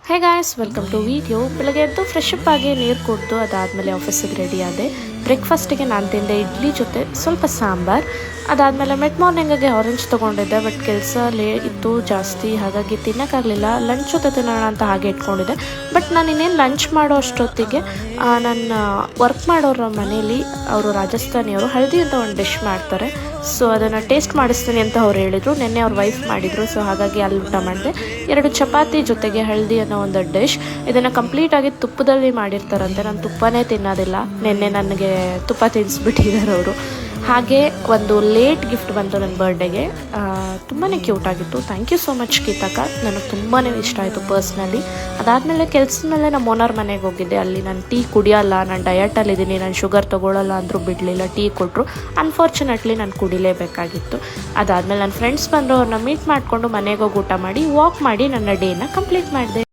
Hey guys, welcome to video. ಬೆಳಗ್ಗೆ ಎದ್ದು fresh up ಆಗಿ ನೀರು ಕುಡಿದು ಅದಾದಮೇಲೆ ಆಫೀಸಿಗೆ ರೆಡಿ ಆದೆ. ಬ್ರೇಕ್ಫಾಸ್ಟಿಗೆ ನಾನು ತಿಂದೆ ಇಡ್ಲಿ ಜೊತೆ ಸ್ವಲ್ಪ ಸಾಂಬಾರು. ಅದಾದಮೇಲೆ ಮಿಡ್ ಮಾರ್ನಿಂಗಿಗೆ ಆರೆಂಜ್ ತೊಗೊಂಡಿದ್ದೆ, ಬಟ್ ಕೆಲಸ ಇತ್ತು ಜಾಸ್ತಿ, ಹಾಗಾಗಿ ತಿನ್ನೋಕ್ಕಾಗಲಿಲ್ಲ. ಲಂಚ್ ಜೊತೆ ತಿನ್ನೋಣ ಅಂತ ಹಾಗೆ ಇಟ್ಕೊಂಡಿದ್ದೆ. ಬಟ್ ನಾನು ಇನ್ನೇನು ಲಂಚ್ ಮಾಡೋ ಅಷ್ಟೊತ್ತಿಗೆ ನನ್ನ ವರ್ಕ್ ಮಾಡೋರ ಮನೇಲಿ ಅವರು ರಾಜಸ್ಥಾನಿಯವರು ಹಳದಿ ಅಂತ ಒಂದು ಡಿಶ್ ಮಾಡ್ತಾರೆ. ಸೊ ಅದನ್ನು ಟೇಸ್ಟ್ ಮಾಡಿಸ್ತೀನಿ ಅಂತ ಅವ್ರು ಹೇಳಿದರು. ನಿನ್ನೆ ಅವ್ರ ವೈಫ್ ಮಾಡಿದರು. ಸೊ ಹಾಗಾಗಿ ಅಲ್ಲಿ ಊಟ ಮಾಡಿದೆ. 2 ಚಪಾತಿ ಜೊತೆಗೆ ಹಳದಿ ಅನ್ನೋ ಒಂದು ಡಿಶ್. ಇದನ್ನು ಕಂಪ್ಲೀಟಾಗಿ ತುಪ್ಪದಲ್ಲಿ ಮಾಡಿರ್ತಾರಂತೆ. ನಾನು ತುಪ್ಪನೇ ತಿನ್ನೋದಿಲ್ಲ. ನಿನ್ನೆ ನನಗೆ ತುಪ್ಪ ತಿನ್ನಿಸ್ಬಿಟ್ಟಿದ್ದಾರೆ ಅವರು. ಹಾಗೆ ಒಂದು ಲೇಟ್ ಗಿಫ್ಟ್ ಬಂತು ನನ್ನ ಬರ್ಡೇಗೆ. ತುಂಬಾ ಕ್ಯೂಟ್ ಆಗಿತ್ತು. ಥ್ಯಾಂಕ್ ಯು ಸೋ ಮಚ್ ಗೀತಕ್ಕ. ನನಗೆ ತುಂಬಾ ಇಷ್ಟ ಆಯಿತು ಪರ್ಸ್ನಲಿ. ಅದಾದಮೇಲೆ ಕೆಲಸದ ಮೇಲೆ ನಮ್ಮ ಓನರ್ ಮನೆಗೆ ಹೋಗಿದ್ದೆ. ಅಲ್ಲಿ ನಾನು ಟೀ ಕುಡಿಯೋಲ್ಲ, ನಾನು ಡಯಟಲ್ಲಿದ್ದೀನಿ, ನಾನು ಶುಗರ್ ತೊಗೊಳ್ಳಲ್ಲ ಅಂದರೂ ಬಿಡಲಿಲ್ಲ. ಟೀ ಕೊಟ್ಟರು. ಅನ್ಫಾರ್ಚುನೇಟ್ಲಿ ನಾನು ಕುಡಿಲೇಬೇಕಾಗಿತ್ತು. ಅದಾದಮೇಲೆ ನನ್ನ ಫ್ರೆಂಡ್ಸ್ ಬಂದರು. ಅವ್ರನ್ನ ಮೀಟ್ ಮಾಡಿಕೊಂಡು ಮನೆಗೆ ಹೋಗಿ ಊಟ ಮಾಡಿ ವಾಕ್ ಮಾಡಿ ನನ್ನ ಡೇನ ಕಂಪ್ಲೀಟ್ ಮಾಡಿದೆ.